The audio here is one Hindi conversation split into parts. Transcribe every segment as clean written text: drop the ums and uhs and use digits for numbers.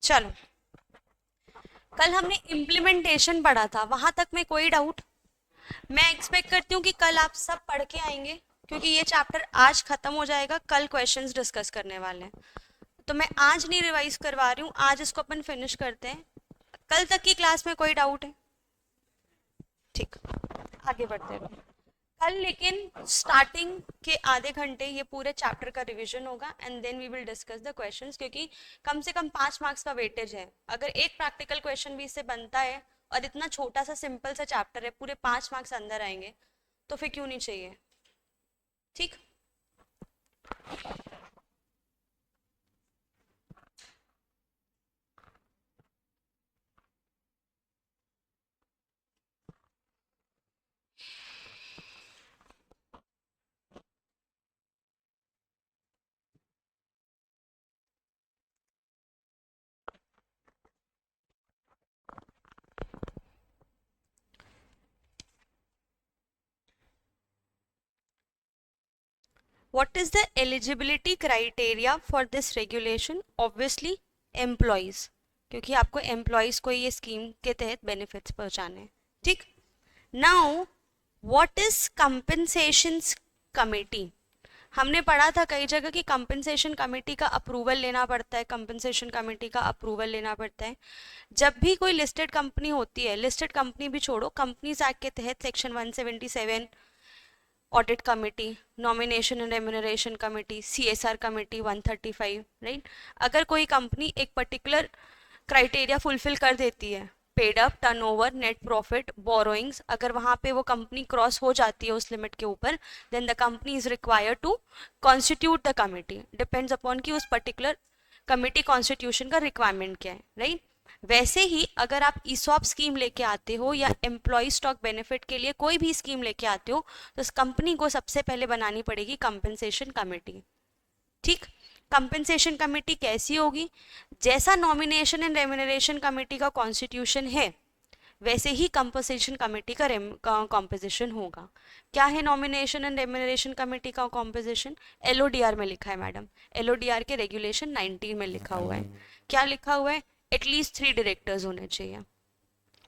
चलो, कल हमने इम्प्लीमेंटेशन पढ़ा था, वहां तक में कोई डाउट? मैं एक्सपेक्ट करती हूँ कि कल आप सब पढ़ के आएंगे, क्योंकि ये चैप्टर आज खत्म हो जाएगा, कल क्वेश्चंस डिस्कस करने वाले हैं। तो मैं आज नहीं रिवाइज करवा रही हूँ, आज इसको अपन फिनिश करते हैं। कल तक की क्लास में कोई डाउट है? ठीक, आगे बढ़ते रहो। कल लेकिन स्टार्टिंग के आधे घंटे ये पूरे चैप्टर का रिवीजन होगा and then we will discuss the questions, क्योंकि कम से कम 5 मार्क्स का वेटेज है। अगर एक प्रैक्टिकल क्वेश्चन भी इससे बनता है और इतना छोटा सा सिंपल सा चैप्टर है, पूरे 5 मार्क्स अंदर आएंगे, तो फिर क्यों नहीं चाहिए? ठीक। What is the eligibility criteria for this regulation? Obviously employees, क्योंकि आपको एम्प्लॉयज को ये स्कीम के तहत बेनिफिट्स पहुंचाने हैं। ठीक। Now what is compensation committee? हमने पढ़ा था कई जगह कि कंपनसेशन कमेटी का अप्रूवल लेना पड़ता है, कंपनसेशन कमेटी का अप्रूवल लेना पड़ता है जब भी कोई लिस्टेड कंपनी होती है। लिस्टेड कंपनी भी छोड़ो, कंपनीज एक्ट के तहत section 177 audit committee, nomination and remuneration committee, CSR committee 135, right. अगर कोई कंपनी एक पर्टिकुलर क्राइटेरिया फुलफिल कर देती है, paid up, turnover, net profit, borrowings, अगर वहां पे वो कंपनी क्रॉस हो जाती है उस लिमिट के ऊपर, then the company is required to constitute the committee. Depends upon कि उस पर्टिकुलर कमिटी कॉन्स्टिट्यूशन का रिक्वायरमेंट क्या है, राइट। वैसे ही अगर आप ईसॉप स्कीम लेके आते हो या एम्प्लॉय स्टॉक बेनिफिट के लिए कोई भी स्कीम लेके आते हो, तो उस कंपनी को सबसे पहले बनानी पड़ेगी कंपनसेशन कमेटी। ठीक। कंपनसेशन कमेटी कैसी होगी? जैसा नॉमिनेशन एंड रेम्यूनरेशन कमेटी का कॉन्स्टिट्यूशन है, वैसे ही कंपनसेशन कमेटी का कॉम्पोजिशन होगा। क्या है नॉमिनेशन एंड रेम्यूनरेशन कमेटी का कॉम्पोजिशन? एलओडीआर में लिखा है मैडम, एलओडीआर के रेगुलेशन 19 में लिखा हुआ है। क्या लिखा हुआ है? एटलीस्ट 3 डायरेक्टर्स होने चाहिए,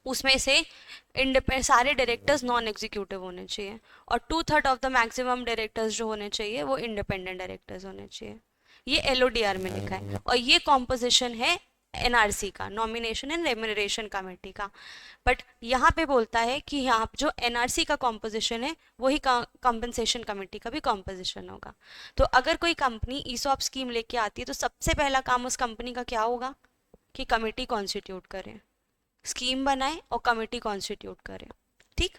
उसमें से सारे डायरेक्टर्स नॉन एग्जीक्यूटिव होने चाहिए, और 2/3 ऑफ द मैक्सिमम डायरेक्टर्स जो होने चाहिए वो इंडिपेंडेंट डायरेक्टर्स होने चाहिए। ये एलओडीआर में लिखा है, और ये कॉम्पोजिशन है एनआरसी का, नॉमिनेशन एंड रेम्यूनरेशन कमेटी का। बट यहाँ पे बोलता है कि यहाँ जो एनआरसी का कॉम्पोजिशन है वही कॉम्पनसेशन कमेटी का भी कॉम्पोजिशन होगा। तो अगर कोई कंपनी ईसॉप स्कीम लेके आती है तो सबसे पहला काम उस कंपनी का क्या होगा? कि कमेटी कॉन्स्टिट्यूट करें, स्कीम बनाए और कमेटी कॉन्स्टिट्यूट करें। ठीक।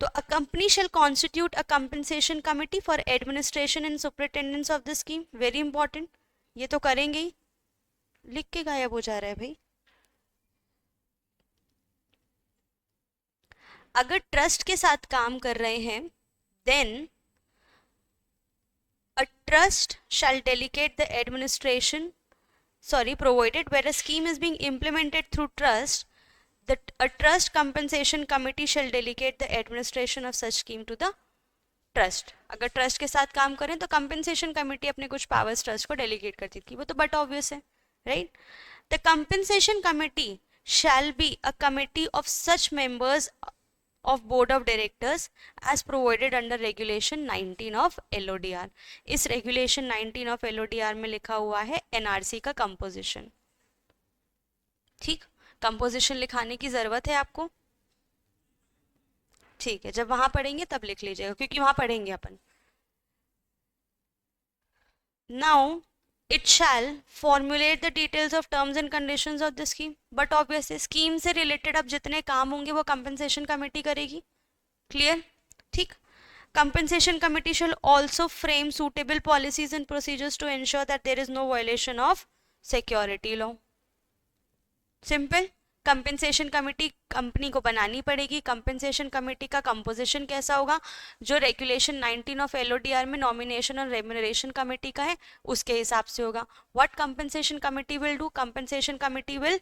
तो a company shall constitute a compensation committee for administration and superintendence of the scheme. Very important, ये तो करेंगे ही। लिख के गायब हो जा रहा है भाई। अगर ट्रस्ट के साथ काम कर रहे हैं, then a trust shall delegate the administration, provided where a scheme is being implemented through trust, that a trust compensation committee shall delegate the administration of such scheme to the trust. अगर ट्रस्ट के साथ काम करें तो कंपनसेशन कमेटी अपने कुछ पावर्स ट्रस्ट को डेलीगेट करती थी, वो तो बट ऑब्वियस है, right. The compensation committee shall be a committee of such members of board of directors as provided under regulation 19 of LODR। इस regulation 19 of LODR में लिखा हुआ है NRC का कंपोजिशन। ठीक। कंपोजिशन लिखाने की जरूरत है आपको? ठीक है, जब वहां पढ़ेंगे तब लिख लीजिएगा, क्योंकि वहां पढ़ेंगे अपन। Now it shall formulate the details of terms and conditions of the scheme. But obviously scheme से रिलेटेड अब जितने काम होंगे वो कंपनसेशन कमेटी करेगी। क्लियर? ठीक। Compensation committee shall also frame suitable policies and procedures to ensure that there is no violation of security law। Simple. Compensation committee company को बनानी पड़ेगी। कंपेंसेशन कमेटी का कंपोजिशन कैसा होगा? जो रेगुलेशन 19 ऑफ एलओडीआर में नॉमिनेशन और रेम्यूनरेशन कमेटी का है उसके हिसाब से होगा। What compensation committee will do? Compensation committee will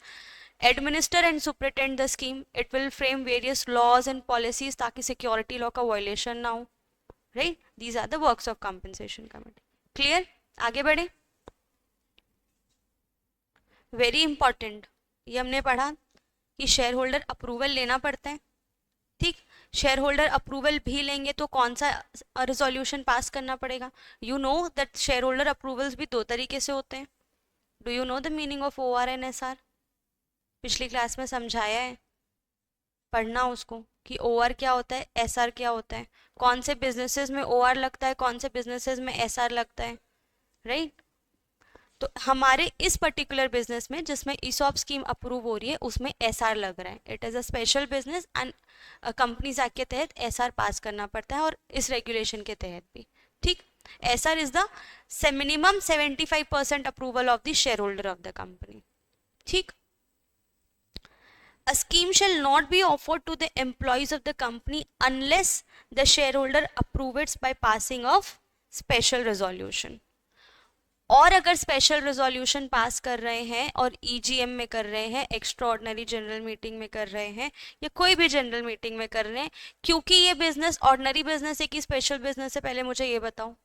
administer and superintend the scheme, it will frame various laws and policies ताकि सिक्योरिटी लॉ का वायलेशन ना हो, right. These are the works of compensation committee. Clear? आगे बढ़े। वेरी इंपॉर्टेंट, ये हमने पढ़ा कि शेयर होल्डर अप्रूवल लेना पड़ता है। ठीक, शेयर होल्डर अप्रूवल भी लेंगे तो कौन सा रिजोल्यूशन पास करना पड़ेगा? You know that shareholder approvals भी दो तरीके से होते हैं। Do you know the meaning of O R and S R? पिछली क्लास में समझाया है, पढ़ना उसको कि ओ आर क्या होता है, एस आर क्या होता है, कौन से बिजनेसेस में ओ आर लगता है, कौन से बिजनेसेस में एस आर लगता है, राइट? तो हमारे इस पर्टिकुलर बिजनेस में जिसमें ईसॉप स्कीम अप्रूव हो रही है उसमें एसआर लग रहा है। It is a special business and companies act के तहत एसआर पास करना पड़ता है और इस रेगुलेशन के तहत भी। ठीक, SR is the minimum 75% approval of the share holder of the company. ठीक, a scheme shall not be offered to the employees of the company unless the shareholder approve it by passing of special resolution। और अगर स्पेशल रेजोल्यूशन पास कर रहे हैं और ईजीएम में कर रहे हैं, एक्स्ट्रा ऑर्डनरी जनरल मीटिंग में कर रहे हैं या कोई भी जनरल मीटिंग में कर रहे हैं, क्योंकि ये बिजनेस ऑर्डनरी बिजनेस है कि स्पेशल बिजनेस है, पहले मुझे ये बताओ।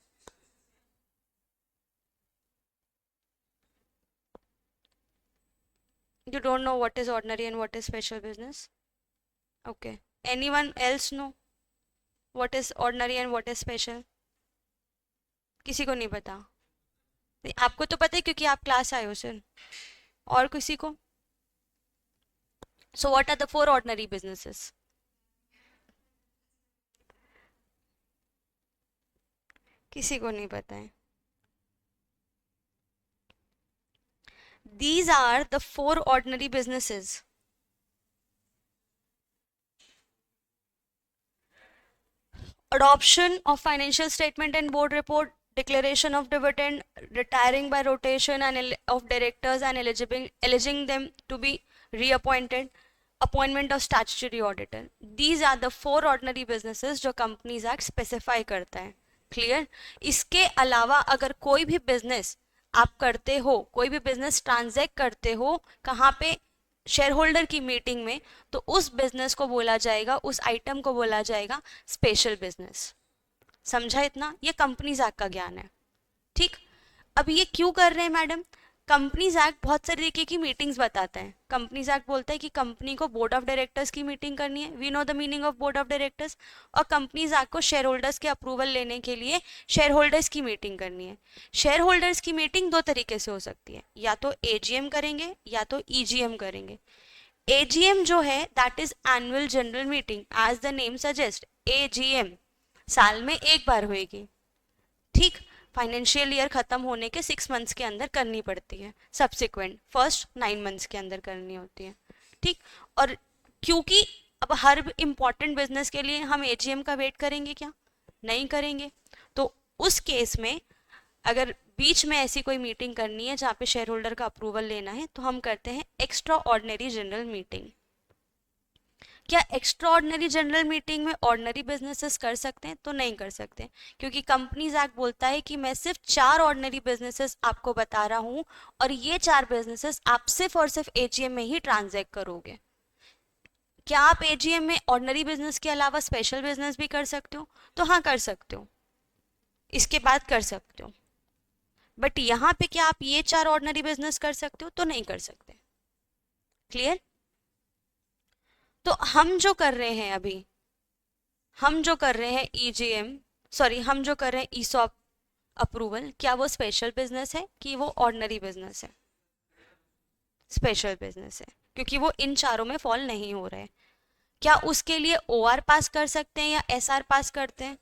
You don't know what is ordinary and what is special business? Okay. Anyone else know what is ordinary and what is special? किसी को नहीं पता? नहीं, आपको तो पता है क्योंकि आप क्लास आए हो सर। और किसी को? So what are the four ordinary businesses? किसी को नहीं पता है? These are the four ordinary businesses. Adoption of financial statement and board report, declaration of dividend, retiring by rotation and of directors and eliciting them to be reappointed, appointment of statutory auditor. These are the four ordinary businesses जो Companies Act specify करता है। क्लियर? इसके अलावा अगर कोई भी बिजनेस आप करते हो, कोई भी बिजनेस ट्रांजैक्ट करते हो, कहाँ पे? शेयर होल्डर की मीटिंग में, तो उस बिजनेस को बोला जाएगा, उस आइटम को बोला जाएगा स्पेशल बिजनेस। समझा इतना? ये कंपनीज एक्ट का ज्ञान है। ठीक, अब ये क्यों कर रहे हैं मैडम? कंपनीज एक्ट बहुत सारे तरीके की मीटिंग्स बताता है। कंपनीज एक्ट बोलता है कि कंपनी को बोर्ड ऑफ डायरेक्टर्स की मीटिंग करनी है, we know the meaning of board of directors. और कंपनीज एक्ट को शेयर होल्डर्स के अप्रूवल लेने के लिए शेयर होल्डर्स की मीटिंग करनी है। शेयर होल्डर्स की मीटिंग दो तरीके से हो सकती है, या तो एजीएम करेंगे या तो ईजीएम करेंगे। एजीएम जो है that is annual general meeting, as the name suggest. AGM साल में एक बार होएगी। ठीक, फाइनेंशियल ईयर खत्म होने के 6 मंथ्स के अंदर करनी पड़ती है, सब्सिक्वेंट फर्स्ट 9 मंथ्स के अंदर करनी होती है। ठीक, और क्योंकि अब हर इंपॉर्टेंट बिजनेस के लिए हम एजीएम का वेट करेंगे क्या? नहीं करेंगे। तो उस केस में अगर बीच में ऐसी कोई मीटिंग करनी है जहाँ पे शेयर होल्डर का अप्रूवल लेना है, तो हम करते हैं एक्स्ट्रा ऑर्डिनरी जनरल मीटिंग। क्या एक्स्ट्रा ऑर्डिनरी जनरल मीटिंग में ऑर्डिनरी बिजनेसेस कर सकते हैं? तो नहीं कर सकते, क्योंकि कंपनीज एक्ट बोलता है कि मैं सिर्फ 4 ऑर्डिनरी बिजनेसेस आपको बता रहा हूं और ये 4 बिजनेसेस आप सिर्फ और सिर्फ एजीएम में ही ट्रांजैक्ट करोगे। क्या आप एजीएम में ऑर्डिनरी बिजनेस के अलावा स्पेशल बिजनेस भी कर सकते हो? तो हाँ, कर सकते हो, इसके बाद कर सकते हो। बट यहाँ पे क्या आप ये 4 ऑर्डिनरी बिजनेस कर सकते हो? तो नहीं कर सकते। क्लियर? तो हम जो कर रहे हैं अभी, हम जो कर रहे हैं ईजीएम, सॉरी हम जो कर रहे हैं ईसॉप अप्रूवल, क्या वो स्पेशल बिजनेस है कि वो ऑर्डिनरी बिजनेस है? स्पेशल बिजनेस है, क्योंकि वो इन चारों में फॉल नहीं हो रहे। क्या उसके लिए ओआर पास कर सकते हैं या एसआर पास करते हैं?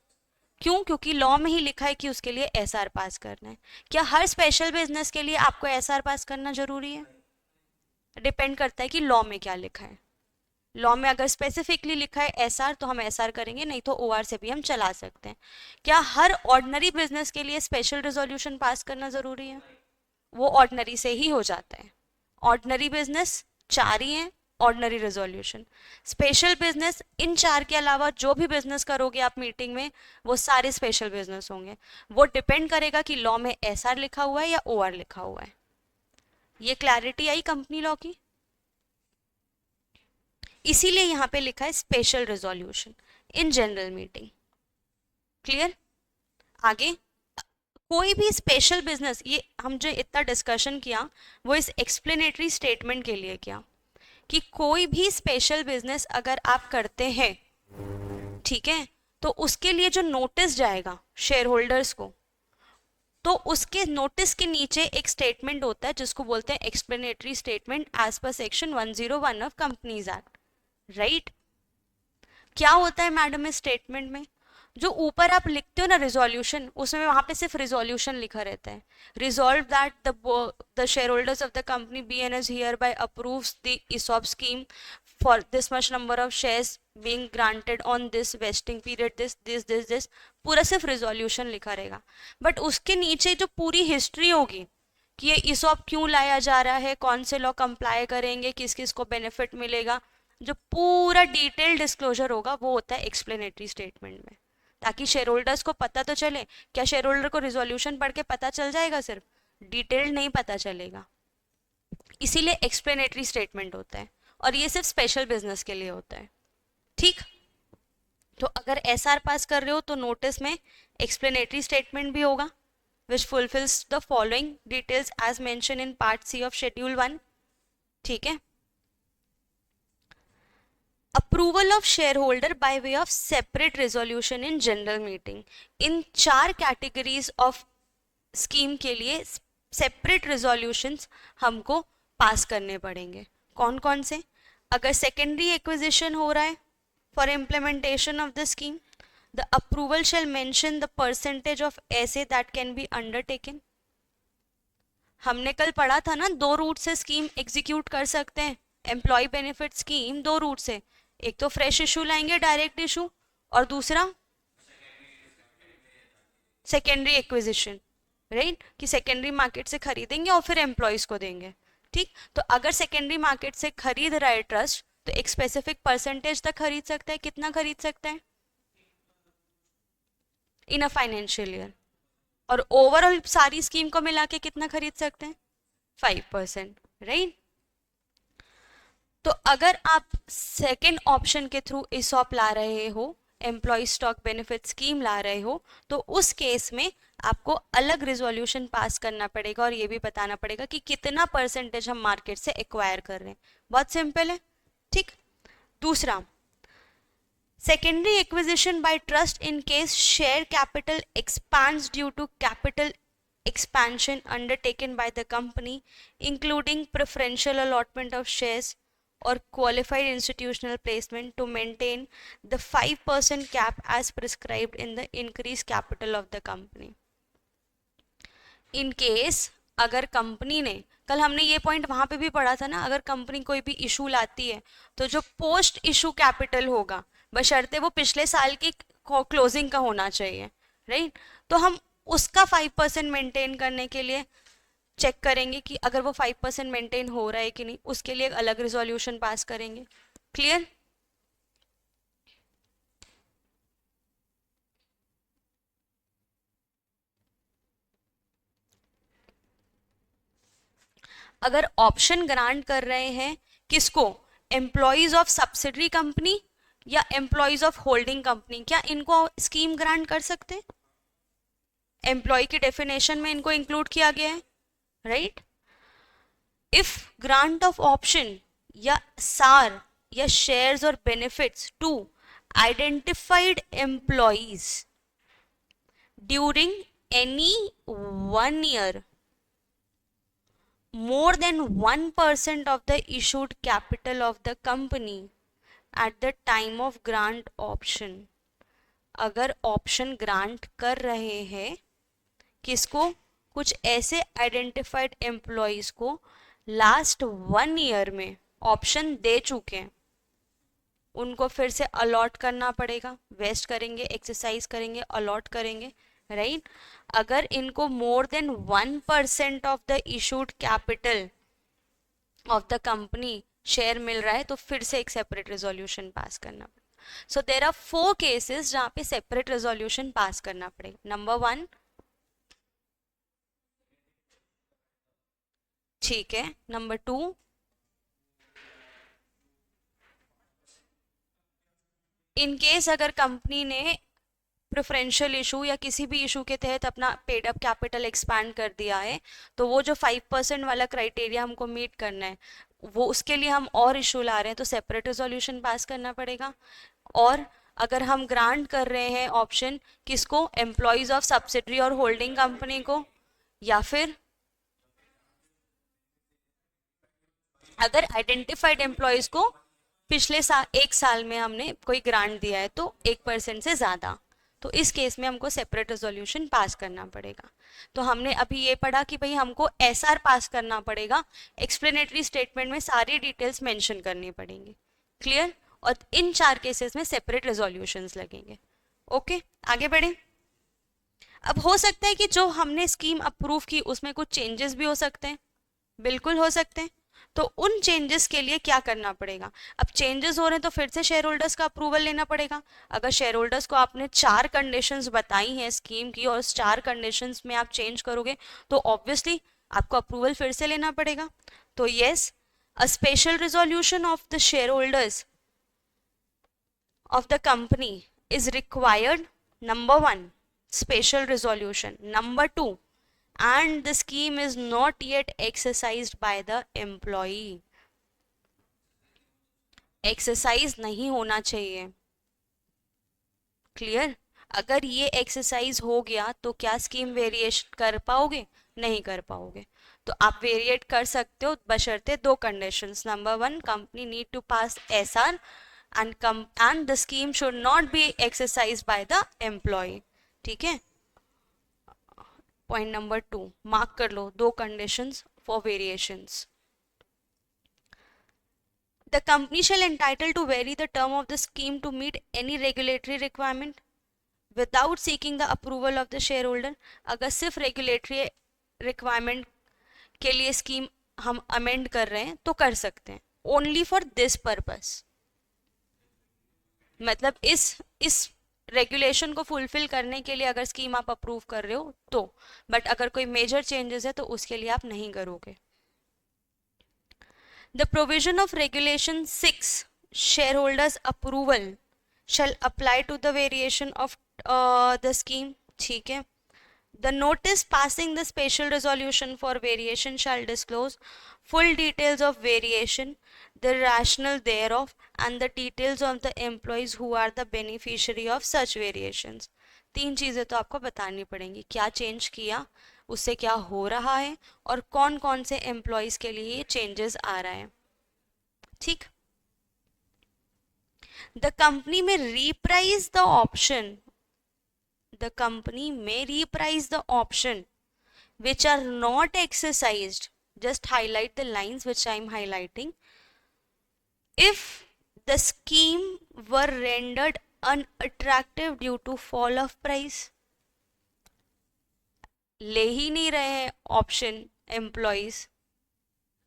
क्यों? क्योंकि लॉ में ही लिखा है कि उसके लिए एसआर पास करना है। क्या हर स्पेशल बिजनेस के लिए आपको एसआर पास करना जरूरी है? डिपेंड करता है कि लॉ में क्या लिखा है। लॉ में अगर स्पेसिफिकली लिखा है एसआर तो हम एसआर करेंगे, नहीं तो ओआर से भी हम चला सकते हैं। क्या हर ऑर्डिनरी बिजनेस के लिए स्पेशल रेजोल्यूशन पास करना जरूरी है? वो ऑर्डिनरी से ही हो जाता है। ऑर्डिनरी बिजनेस 4 ही हैं, ऑर्डिनरी रेजोल्यूशन। स्पेशल बिजनेस, इन 4 के अलावा जो भी बिजनेस करोगे आप मीटिंग में, वो सारे स्पेशल बिजनेस होंगे। वो डिपेंड करेगा कि लॉ में एसआर लिखा हुआ है या ओआर लिखा हुआ है। ये क्लैरिटी आई कंपनी लॉ की? इसीलिए यहाँ पे लिखा है special resolution in general meeting. Clear? आगे कोई भी स्पेशल बिजनेस, ये हम जो इतना डिस्कशन किया वो इस एक्सप्लेनेटरी स्टेटमेंट के लिए किया कि कोई भी स्पेशल बिजनेस अगर आप करते हैं, ठीक है, तो उसके लिए जो नोटिस जाएगा शेयर होल्डर्स को, तो उसके नोटिस के नीचे एक स्टेटमेंट होता है जिसको बोलते हैं explanatory statement as per section 101 of companies act, right. क्या होता है मैडम इस स्टेटमेंट में? जो ऊपर आप लिखते हो ना रिजोल्यूशन, उसमें वहां पे सिर्फ रिजोल्यूशन लिखा रहता है, resolve that the shareholders of the company B N S hereby approves the ESOP scheme for this much number of shares being granted on this vesting period this this this this, पूरा सिर्फ रिजोल्यूशन लिखा रहेगा। बट उसके नीचे जो पूरी हिस्ट्री होगी कि ये ESOP क्यों लाया जा रहा है, कौन से लॉ कंप्लाई करेंगे, किस किस को बेनिफिट मिलेगा, जो पूरा डिटेल डिस्क्लोजर होगा वो होता है एक्सप्लेनेटरी स्टेटमेंट में, ताकि शेयर होल्डर्स को पता तो चले। क्या शेयर होल्डर को रिजोल्यूशन पढ़ के पता चल जाएगा? सिर्फ डिटेल नहीं पता चलेगा, इसीलिए एक्सप्लेनेटरी स्टेटमेंट होता है, और ये सिर्फ स्पेशल बिजनेस के लिए होता है, ठीक। तो अगर SR पास कर रहे हो तो नोटिस में एक्सप्लेनेटरी स्टेटमेंट भी होगा which fulfills the following details as mention in part C of schedule 1, ठीक है। Approval of share holder by way of separate resolution in general meeting, in 4 categories of scheme के लिए सेपरेट रेजोल्यूशंस हमको पास करने पड़ेंगे। कौन कौन से? अगर सेकेंडरी एक्विजिशन हो रहा है for implementation of the scheme, the approval shall mention the percentage of ऐसे दैट कैन बी अंडरटेकन। हमने कल पढ़ा था ना, 2 रूट से स्कीम एग्जीक्यूट कर सकते हैं एम्प्लॉय बेनिफिट स्कीम, 2 रूट से, एक तो फ्रेश इशू लाएंगे डायरेक्ट इशू, और दूसरा सेकेंडरी एक्विजिशन, राइट, कि सेकेंडरी मार्केट से खरीदेंगे और फिर एम्प्लॉयज को देंगे, ठीक। तो अगर सेकेंडरी मार्केट से खरीद रहा है ट्रस्ट तो एक स्पेसिफिक परसेंटेज तक खरीद सकता है। कितना खरीद सकता है इन अ फाइनेंशियल ईयर? और ओवरऑल सारी स्कीम को मिला के कितना खरीद सकते हैं? 5%, राइट। तो अगर आप सेकेंड ऑप्शन के थ्रू ESOP ला रहे हो, एम्प्लॉय स्टॉक बेनिफिट स्कीम ला रहे हो, तो उस केस में आपको अलग रिजोल्यूशन पास करना पड़ेगा और ये भी बताना पड़ेगा कि कितना परसेंटेज हम मार्केट से एक्वायर कर रहे हैं। बहुत सिंपल है, ठीक। दूसरा, secondary acquisition by trust in case share capital expands due to capital expansion undertaken by the company, including preferential allotment of shares or qualified institutional placement to maintain the 5% cap as prescribed in the increased capital of the company. In case अगर कंपनी ने, कल हमने ये पॉइंट वहां पे भी पढ़ा था ना, अगर कंपनी कोई भी इशू लाती है तो जो पोस्ट इशू कैपिटल होगा बशर्ते वो पिछले साल की क्लोजिंग का होना चाहिए, राइट। तो हम उसका 5% मेंटेन करने के लिए चेक करेंगे कि अगर वो 5% मेंटेन हो रहा है कि नहीं, उसके लिए एक अलग रिजोल्यूशन पास करेंगे। क्लियर? अगर ऑप्शन ग्रांट कर रहे हैं किसको, एम्प्लॉयज ऑफ सब्सिडरी कंपनी या एम्प्लॉयज ऑफ होल्डिंग कंपनी, क्या इनको स्कीम ग्रांट कर सकते हैं? एम्प्लॉय की डेफिनेशन में इनको इंक्लूड किया गया है, right. If grant of option या सार या शेयर्स और benefits to identified employees during any 1 year more than 1% of the issued capital of the company at the time of grant option, अगर ऑप्शन ग्रांट कर रहे हैं किसको, कुछ ऐसे आइडेंटिफाइड एम्प्लॉयज को लास्ट 1 year में ऑप्शन दे चुके हैं, उनको फिर से अलॉट करना पड़ेगा, वेस्ट करेंगे, एक्सरसाइज करेंगे, अलॉट करेंगे, राइट। अगर इनको more than 1% of the issued capital of the company share मिल रहा है तो फिर से एक सेपरेट रेजोल्यूशन पास करना पड़ेगा। सो देयर आर 4 केसेस जहां पे सेपरेट रेजोल्यूशन पास करना पड़ेगा। नंबर 1, ठीक है। नंबर 2, इन केस अगर कंपनी ने प्रेफरेंशियल इशू या किसी भी इशू के तहत अपना पेड अप कैपिटल एक्सपैंड कर दिया है, तो वो जो 5% वाला क्राइटेरिया हमको मीट करना है, वो उसके लिए हम और इशू ला रहे हैं तो सेपरेट रेजोल्यूशन पास करना पड़ेगा। और अगर हम ग्रांट कर रहे हैं ऑप्शन किसको, एम्प्लॉयज ऑफ सब्सिडरी और होल्डिंग कंपनी को, या फिर अगर आइडेंटिफाइड एम्प्लॉयज को पिछले साल 1 साल में हमने कोई ग्रांट दिया है तो 1% से ज़्यादा, तो इस केस में हमको सेपरेट रेजोल्यूशन पास करना पड़ेगा। तो हमने अभी ये पढ़ा कि भाई हमको एसआर पास करना पड़ेगा, एक्सप्लेनेटरी स्टेटमेंट में सारी डिटेल्स मेंशन करनी पड़ेंगी। क्लियर? और इन 4 केसेस में सेपरेट रेजोल्यूशंस लगेंगे। ओके, आगे बढ़े। अब हो सकता है कि जो हमने स्कीम अप्रूव की उसमें कुछ चेंजेस भी हो सकते हैं, बिल्कुल हो सकते हैं। तो उन चेंजेस के लिए क्या करना पड़ेगा? अब चेंजेस हो रहे हैं तो फिर से शेयर होल्डर्स का अप्रूवल लेना पड़ेगा। अगर शेयर होल्डर्स को आपने 4 कंडीशंस बताई हैं स्कीम की और उस 4 कंडीशंस में आप चेंज करोगे तो ऑब्वियसली आपको अप्रूवल फिर से लेना पड़ेगा। तो yes, a special resolution of the share holders of the company is required. Number 1, special resolution. Number 2, and the scheme is not yet exercised by the employee. Exercise नहीं होना चाहिए। क्लियर? अगर ये एक्सरसाइज हो गया तो क्या स्कीम वेरिएशन कर पाओगे? नहीं कर पाओगे। तो आप वेरिएट कर सकते हो बशर्ते 2 conditions. Number 1, company need to pass SR and the scheme should not be exercised by the employee। ठीक है, पॉइंट नंबर 2 मार्क कर लो, 2 conditions for variations। The company shall entitled to vary the term of the scheme to meet any regulatory requirement without seeking the approval of the shareholder। अगर सिर्फ रेगुलेटरी रिक्वायरमेंट के लिए स्कीम हम अमेंड कर रहे हैं तो कर सकते हैं, ओनली फॉर दिस पर्पस। मतलब इस रेगुलेशन को फुलफिल करने के लिए अगर स्कीम आप अप्रूव कर रहे हो तो, बट अगर कोई मेजर चेंजेस है तो उसके लिए आप नहीं करोगे। The provision of regulation 6 share holders approval shall apply to the variation of the scheme। ठीक है, the notice passing the special resolution for variation shall disclose full details of variation, the rationale thereof, and the details of the employees who are the beneficiary of such variations। 3 चीज़ें तो आपको बतानी पड़ेंगी, क्या चेंज किया, उससे क्या हो रहा है, और कौन कौन से एम्प्लॉयज़ के लिए ये चेंजेस आ रहा है। ठीक, the company may reprice the option, the company may reprise the option which are not exercised, just highlight the lines which I am highlighting, if the scheme were rendered unattractive due to fall of price। ले ही नहीं रहे हैं ऑप्शन एम्प्लॉयज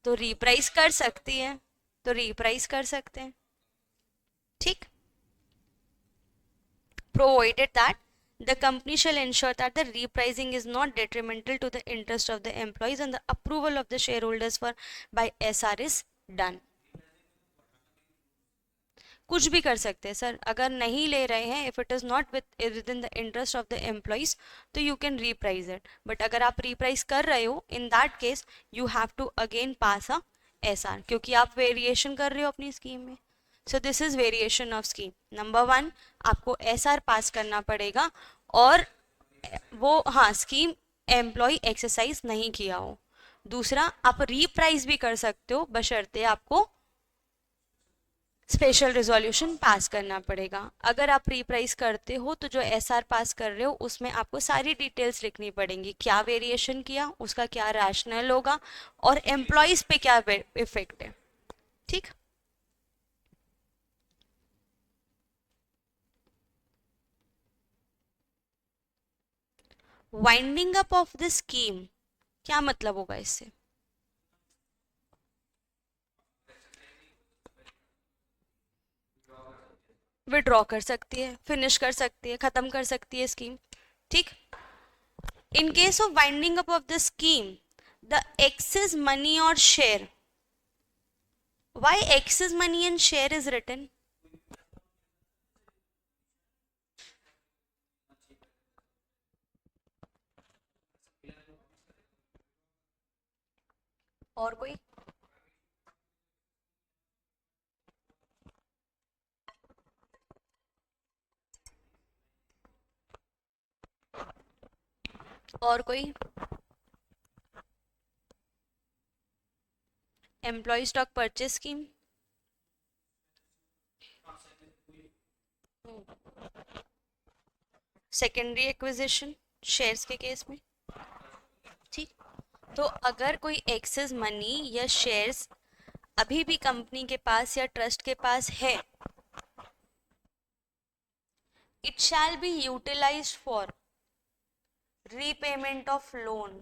तो रीप्राइज कर सकती है, तो रीप्राइज कर सकते हैं। ठीक, provided that the company shall ensure that the repricing is not detrimental to the interest of the employees and the approval of the shareholders for by SR is done। कुछ भी कर सकते हैं सर, अगर नहीं ले रहे हैं, if it is not within the interest of the employees तो you can reprice it, but अगर आप रीप्राइज कर रहे हो in that case you have to again pass a SR, क्योंकि आप वेरिएशन कर रहे हो अपनी स्कीम में। So this is variation of scheme. Number 1, आपको SR पास करना पड़ेगा और वो, हाँ, स्कीम एम्प्लॉय एक्सरसाइज नहीं किया हो। दूसरा, आप रीप्राइज भी कर सकते हो बशर्ते आपको स्पेशल रिजोल्यूशन पास करना पड़ेगा। अगर आप रीप्राइज करते हो तो जो SR पास कर रहे हो उसमें आपको सारी डिटेल्स लिखनी पड़ेंगी, क्या वेरिएशन किया, उसका क्या रैशनल होगा और एम्प्लॉयज पे क्या इफेक्ट है। ठीक, winding up of the scheme क्या मतलब होगा इससे? विड्रॉ कर सकती है, फिनिश कर सकती है, खत्म कर सकती है स्कीम। ठीक, in case of winding up of the scheme the excess money और share, why excess money and share is written? और कोई? और कोई? Employee stock purchase scheme. Secondary acquisition shares के केस में। ठीक, तो अगर कोई एक्सेस मनी या शेयर्स अभी भी कंपनी के पास या ट्रस्ट के पास है, it shall be utilized for repayment of loan.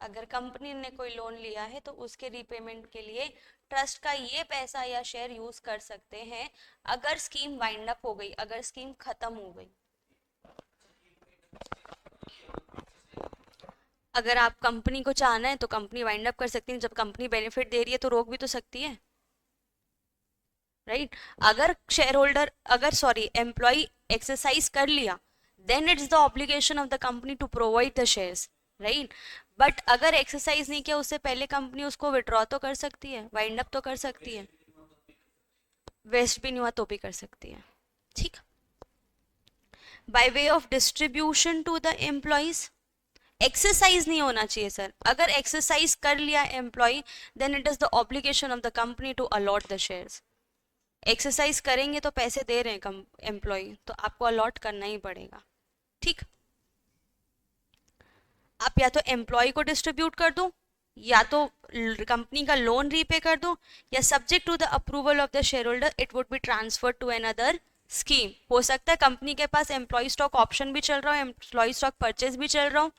अगर कंपनी ने कोई लोन लिया है तो उसके रीपेमेंट के लिए ट्रस्ट का ये पैसा या शेयर यूज कर सकते हैं अगर स्कीम वाइंड अप हो गई, अगर स्कीम खत्म हो गई। अगर आप कंपनी को चाहना है तो कंपनी वाइंड अप कर सकती है, जब कंपनी बेनिफिट दे रही है तो रोक भी तो सकती है, राइट? अगर शेयर होल्डर, अगर सॉरी एम्प्लॉय एक्सरसाइज कर लिया, then it's the obligation of the company to provide the shares, right? But अगर एक्सरसाइज नहीं किया उससे पहले कंपनी उसको विड्रॉ तो कर सकती है, वाइंड अप तो कर सकती है, वेस्ट भी नहीं हुआ तो भी कर सकती है। ठीक, by way of distribution to the employees. Exercise नहीं होना चाहिए सर, अगर एक्सरसाइज कर लिया employee then it is the obligation of the company to allot the shares. Exercise करेंगे तो पैसे दे रहे हैं एम्प्लॉय, तो आपको अलॉट करना ही पड़ेगा। ठीक, आप या तो एम्प्लॉय को डिस्ट्रीब्यूट कर दो, या तो कंपनी का लोन रीपे कर दो, या subject to the approval of the shareholder it would be transfer to another scheme. हो सकता है कंपनी के पास एम्प्लॉय स्टॉक ऑप्शन भी चल रहा हो, एम्प्लॉय स्टॉक परचेज भी चल रहा हो,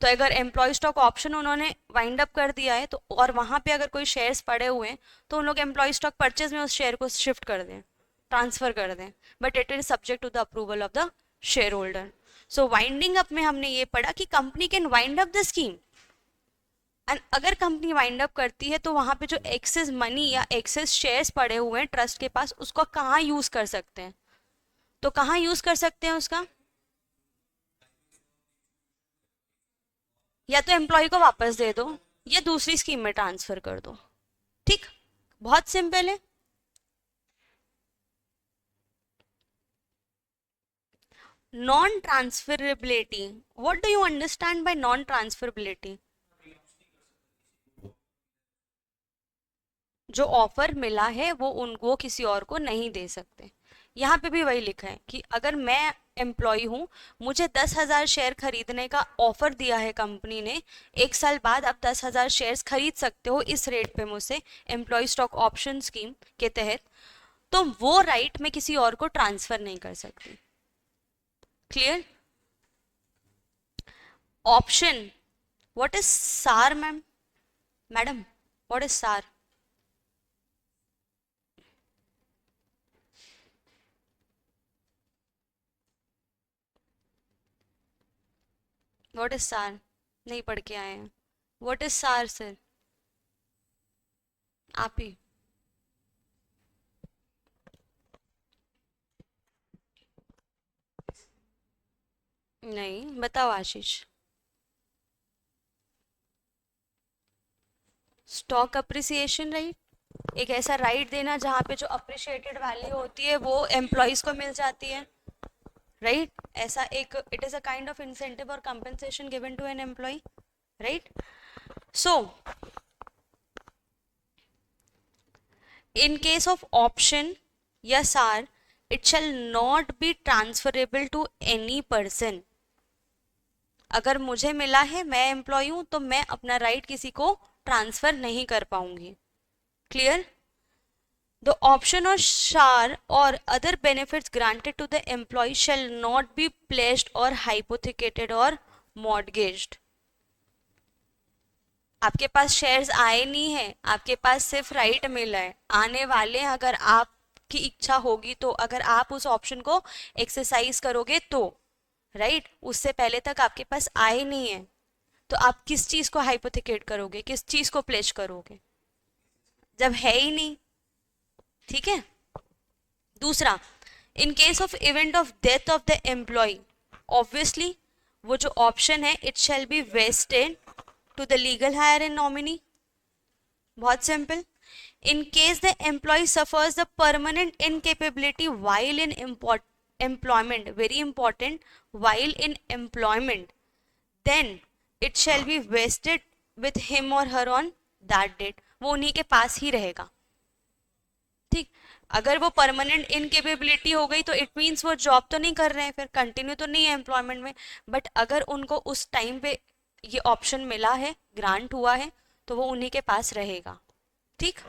तो अगर एम्प्लॉय स्टॉक ऑप्शन उन्होंने वाइंड अप कर दिया है तो, और वहां पे अगर कोई शेयर्स पड़े हुए हैं तो उन लोग एम्प्लॉय स्टॉक परचेज में उस शेयर को शिफ्ट कर दें, ट्रांसफर कर दें, but it is subject to the approval of the shareholder. So winding up में हमने ये पढ़ा कि company can wind up the scheme, and अगर कंपनी वाइंड अप करती है तो वहां पे जो एक्सेस मनी या एक्सेस शेयर्स पड़े हुए हैं ट्रस्ट के पास, उसको कहाँ यूज कर सकते हैं? तो कहाँ यूज कर सकते हैं उसका? या तो एम्प्लॉय को वापस दे दो या दूसरी स्कीम में ट्रांसफर कर दो। ठीक, बहुत सिंपल है। Non transferability, what do you understand by non transferability? जो ऑफर मिला है वो किसी और को नहीं दे सकते। यहाँ पे भी वही लिखा है कि अगर मैं एम्प्लॉय हूँ, मुझे 10,000 शेयर खरीदने का ऑफर दिया है कंपनी ने, 1 साल बाद आप 10,000 शेयर्स खरीद सकते हो इस रेट पे मुझसे, एम्प्लॉय स्टॉक ऑप्शन स्कीम के तहत, तो वो राइट मैं किसी और को ट्रांसफर नहीं कर सकती। क्लियर? ऑप्शन, व्हाट इज सार मैम? मैडम, व्हाट इज सार? व्हाट इज सार? नहीं पढ़ के आए हैं। व्हाट इज सार सर? आप ही। नहीं, बताओ आशीष। स्टॉक अप्रिसिएशन राइट, एक ऐसा राइट देना जहाँ पे जो अप्रिशिएटेड वैल्यू होती है वो एम्प्लॉयज को मिल जाती है, राइट? ऐसा एक, it is a kind of incentive और compensation given to an employee, right? So in case of option yes sir, it shall not be transferable to any person। अगर मुझे मिला है, मैं एम्प्लॉय हूं, तो मैं अपना राइट किसी को ट्रांसफर नहीं कर पाऊंगी। क्लियर? द ऑप्शन और शार और other benefits granted to the employee shall not be placed और हाइपोथिकेटेड और मॉर्गेज्ड। आपके पास शेयर्स आए नहीं है, आपके पास सिर्फ राइट मिला है, आने वाले हैं, अगर आपकी इच्छा होगी तो, अगर आप उस ऑप्शन को एक्सरसाइज करोगे तो, राइट? उससे पहले तक आपके पास आए नहीं है, तो आप किस चीज को हाइपोथिकेट करोगे, किस चीज को प्लेस करोगे जब है ही नहीं? ठीक है। दूसरा, in case of event of death of the employee, obviously वो जो ऑप्शन है it shall be vested to the legal hire and nominee. बहुत सिंपल. In case the employee suffers the permanent incapability while in employment, very important, while in employment, then it shall be vested with him or her on that date. वो उन्हीं के पास ही रहेगा. ठीक. अगर वो परमानेंट इनकेपेबिलिटी हो गई तो इट मीन्स वो जॉब तो नहीं कर रहे हैं, फिर कंटिन्यू तो नहीं है एम्प्लॉयमेंट में, बट अगर उनको उस टाइम पे ये ऑप्शन मिला है, ग्रांट हुआ है, तो वो उन्हीं के पास रहेगा. ठीक.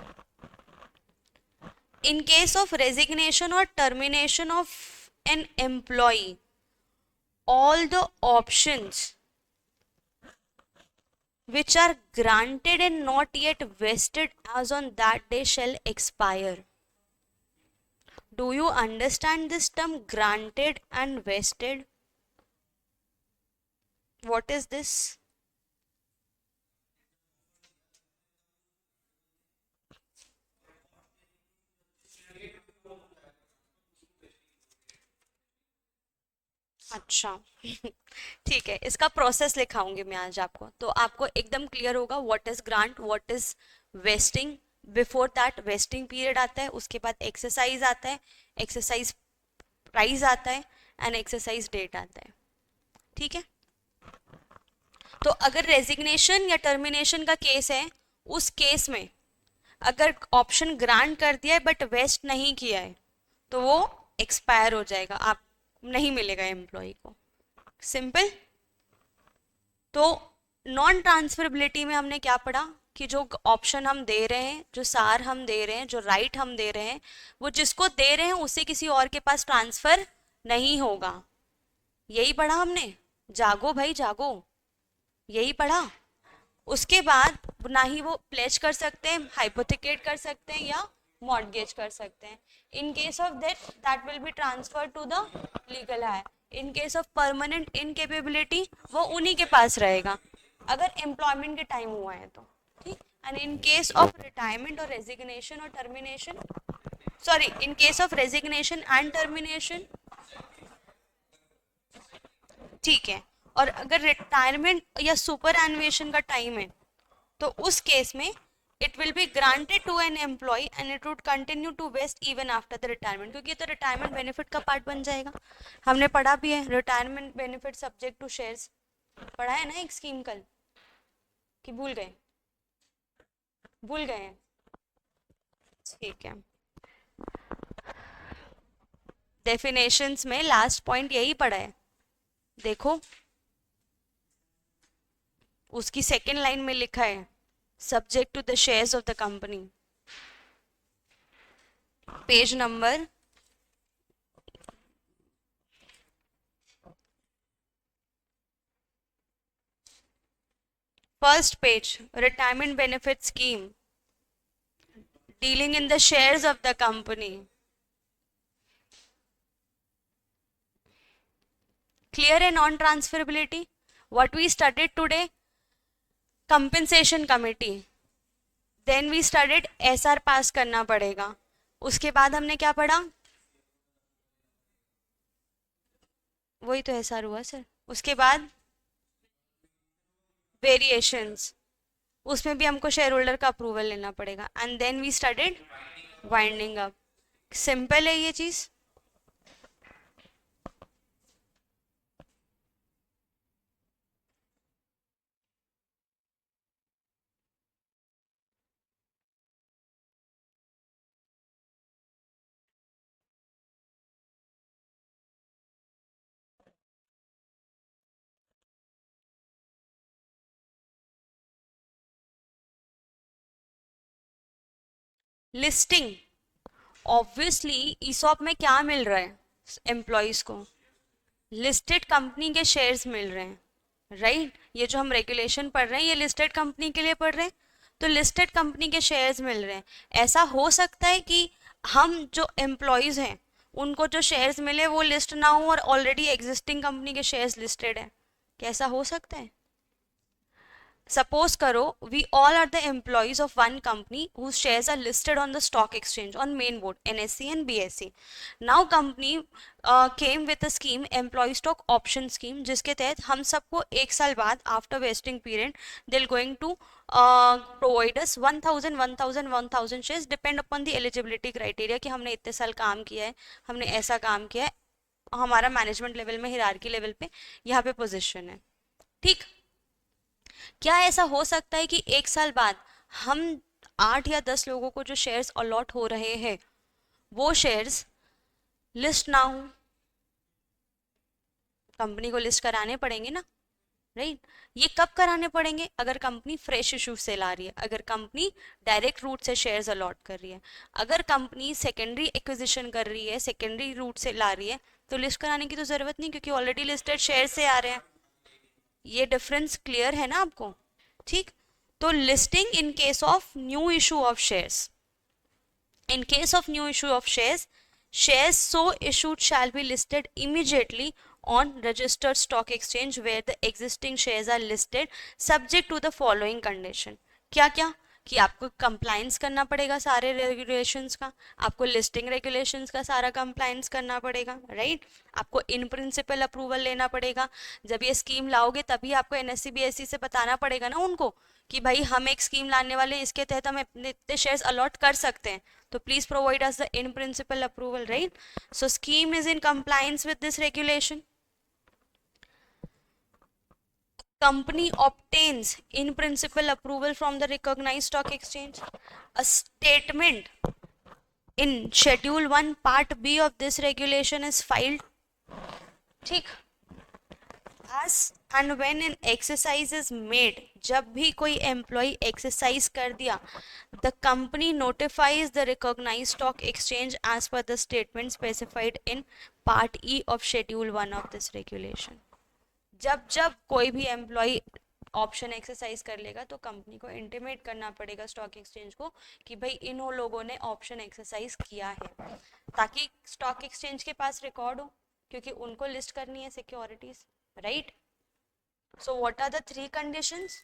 In case of resignation or termination of an employee, all the options which are granted and not yet vested as on that day shall expire. Do you understand this term granted and vested? What is this? अच्छा. ठीक है, इसका प्रोसेस लिखाऊंगी मैं आज आपको, तो आपको एकदम क्लियर होगा what is grant, what is wasting. Before that vesting period आता है, उसके बाद एक्सरसाइज आता है, एक्सरसाइज प्राइस आता है, एंड एक्सरसाइज डेट आता है. ठीक है. तो अगर रेजिग्नेशन या टर्मिनेशन का केस है, उस केस में अगर ऑप्शन ग्रांट कर दिया है बट वेस्ट नहीं किया है, तो वो एक्सपायर हो जाएगा, आप नहीं मिलेगा एम्प्लॉय को. सिंपल. तो नॉन ट्रांसफरेबिलिटी में हमने क्या पढ़ा कि जो ऑप्शन हम दे रहे हैं, जो सार हम दे रहे हैं, जो राइट हम दे रहे हैं, वो जिसको दे रहे हैं उसे किसी और के पास ट्रांसफर नहीं होगा. यही पढ़ा हमने. जागो भाई जागो, यही पढ़ा. उसके बाद ना ही वो प्लेज कर सकते हैं, हाइपोथिकेट कर सकते हैं या मॉर्गेज कर सकते हैं. In case of that will be transfer to the legal heir. In case of permanent incapability वो उन्हीं के पास रहेगा अगर एम्प्लॉयमेंट के टाइम हुआ है तो. ठीक. And in case of retirement और रेजिग्नेशन और termination, sorry, in case of resignation and termination, ठीक है, और अगर रिटायरमेंट या सुपर एनुएशन का टाइम है तो उस केस में it will be granted to an employee and it would continue to vest even after the retirement, क्योंकि ये तो रिटायरमेंट बेनिफिट का पार्ट बन जाएगा. हमने पढ़ा भी है retirement benefit subject to shares, पढ़ा है ना एक स्कीम कल, कि भूल गए? भूल गए हैं. ठीक है. डेफिनेशंस में लास्ट पॉइंट यही पढ़ा है, देखो उसकी सेकेंड लाइन में लिखा है subject to the shares of the company. Page number 1st page, retirement benefit scheme dealing in the shares of the company. Clear and non-transferability. What we studied today, compensation committee, then we studied SR पास करना पड़ेगा. उसके बाद हमने क्या पढ़ा? वही तो एसआर हुआ सर. उसके बाद वेरिएशंस, उसमें भी हमको शेयर होल्डर का अप्रूवल लेना पड़ेगा. And then we studied winding up. Simple है ये चीज. लिस्टिंग, ऑब्वियसली ईसॉप में क्या मिल रहा है एम्प्लॉयज को? लिस्टेड कंपनी के शेयर्स मिल रहे हैं, राइट. ये जो हम रेगुलेशन पढ़ रहे हैं ये लिस्टेड कंपनी के लिए पढ़ रहे हैं, तो लिस्टेड कंपनी के शेयर्स मिल रहे हैं. ऐसा हो सकता है कि हम जो एम्प्लॉयज हैं उनको जो शेयर्स मिले वो लिस्ट ना हो और ऑलरेडी एग्जिस्टिंग कंपनी के शेयर्स लिस्टेड है. कैसा हो सकता है? Suppose karo we all are the employees of one company whose shares are listed on the stock exchange on main board NSE and BSE. Now company came with a scheme, employee stock option scheme, जिसके तहत हम सबको एक साल बाद after vesting period they're going to provide us 1000 shares depend upon the eligibility criteria कि हमने इतने साल काम किया है, हमने ऐसा काम किया है, हमारा मैनेजमेंट लेवल में हिरार्की लेवल पे यहाँ पे पोजीशन है. ठीक. क्या ऐसा हो सकता है कि एक साल बाद हम 8 या 10 लोगों को जो शेयर्स अलॉट हो रहे हैं वो शेयर्स लिस्ट ना हो? कंपनी को लिस्ट कराने पड़ेंगे ना, राइट? ये कब कराने पड़ेंगे? अगर कंपनी फ्रेश इशू से ला रही है, अगर कंपनी डायरेक्ट रूट से शेयर्स अलॉट कर रही है, अगर कंपनी सेकेंडरी एक्विजिशन कर रही है, सेकेंडरी रूट से ला रही है, तो लिस्ट कराने की तो जरूरत नहीं क्योंकि ऑलरेडी लिस्टेड शेयर से आ रहे हैं. ये डिफरेंस क्लियर है ना आपको? ठीक. तो listing in case of new issue of shares, in case of new issue of shares, shares so issued shall be listed immediately on registered stock exchange where the existing shares are listed subject to the following condition. क्या क्या? कि आपको कंप्लाइंस करना पड़ेगा सारे रेगुलेशंस का, आपको लिस्टिंग रेगुलेशंस का सारा कंप्लाइंस करना पड़ेगा, राइट? आपको इन प्रिंसिपल अप्रूवल लेना पड़ेगा. जब ये स्कीम लाओगे तभी आपको एनएससी बीएससी से बताना पड़ेगा ना उनको कि भाई हम एक स्कीम लाने वाले, इसके तहत हम इतने शेयर्स अलॉट कर सकते हैं, तो please provide us the in principle approval, right? So scheme is in compliance with this regulation. Company obtains in principle approval from the recognized stock exchange. A statement in schedule 1 part B of this regulation is filed. ठीक. As and when an exercise is made, जब भी कोई employee exercise कर दिया, the company notifies the recognized stock exchange as per the statement specified in part E of schedule 1 of this regulation. जब जब कोई भी एम्प्लॉय ऑप्शन एक्सरसाइज कर लेगा तो कंपनी को इंटीमेट करना पड़ेगा स्टॉक एक्सचेंज को कि भाई इन लोगों ने ऑप्शन एक्सरसाइज किया है, ताकि स्टॉक एक्सचेंज के पास रिकॉर्ड हो, क्योंकि उनको लिस्ट करनी है securities, right? So what are the 3 conditions?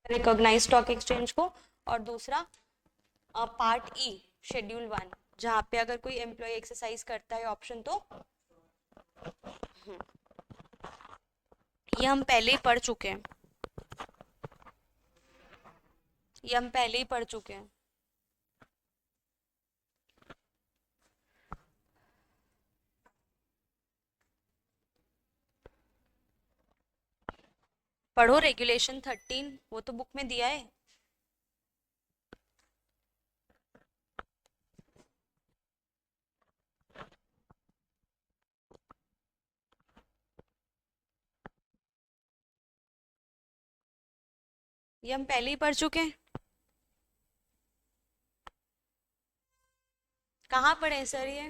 Recognise stock exchange को, और दूसरा पार्ट ई शेड्यूल 1 जहाँ पे अगर कोई एम्प्लॉय एक्सरसाइज करता है ऑप्शन तो ये हम पहले ही पढ़ चुके हैं, ये हम पहले ही पढ़ चुके हैं. पढ़ो रेगुलेशन 13, वो तो बुक में दिया है. ये हम पहले ही पढ़ चुके हैं. कहाँ पढ़े सर ये?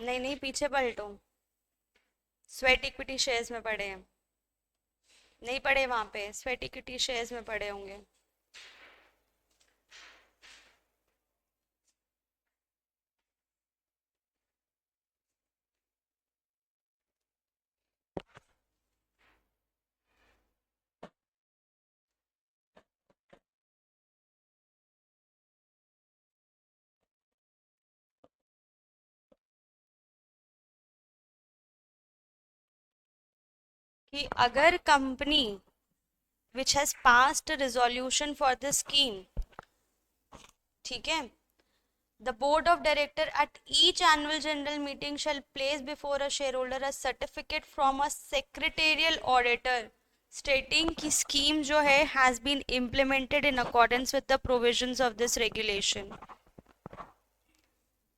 नहीं नहीं, पीछे पलटो. स्वेट इक्विटी शेयर्स में पढ़े हैं? नहीं पढ़े, वहां पे स्वेट इक्विटी शेयर्स में पढ़े होंगे. कि अगर company which has passed a resolution for the scheme, ठीक है, the board of director at each annual general meeting shall place before a shareholder a certificate from a secretarial auditor stating कि scheme जो है has been implemented in accordance with the provisions of this regulation.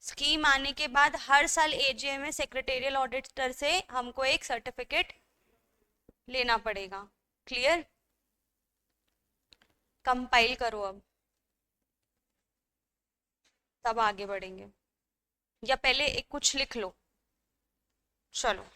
Scheme आने के बाद हर साल एजीएम में सेक्रेटेरियल ऑडिटर से हमको एक सर्टिफिकेट लेना पड़ेगा। क्लियर? कंपाइल करो अब, तब आगे बढ़ेंगे, या पहले एक कुछ लिख लो। चलो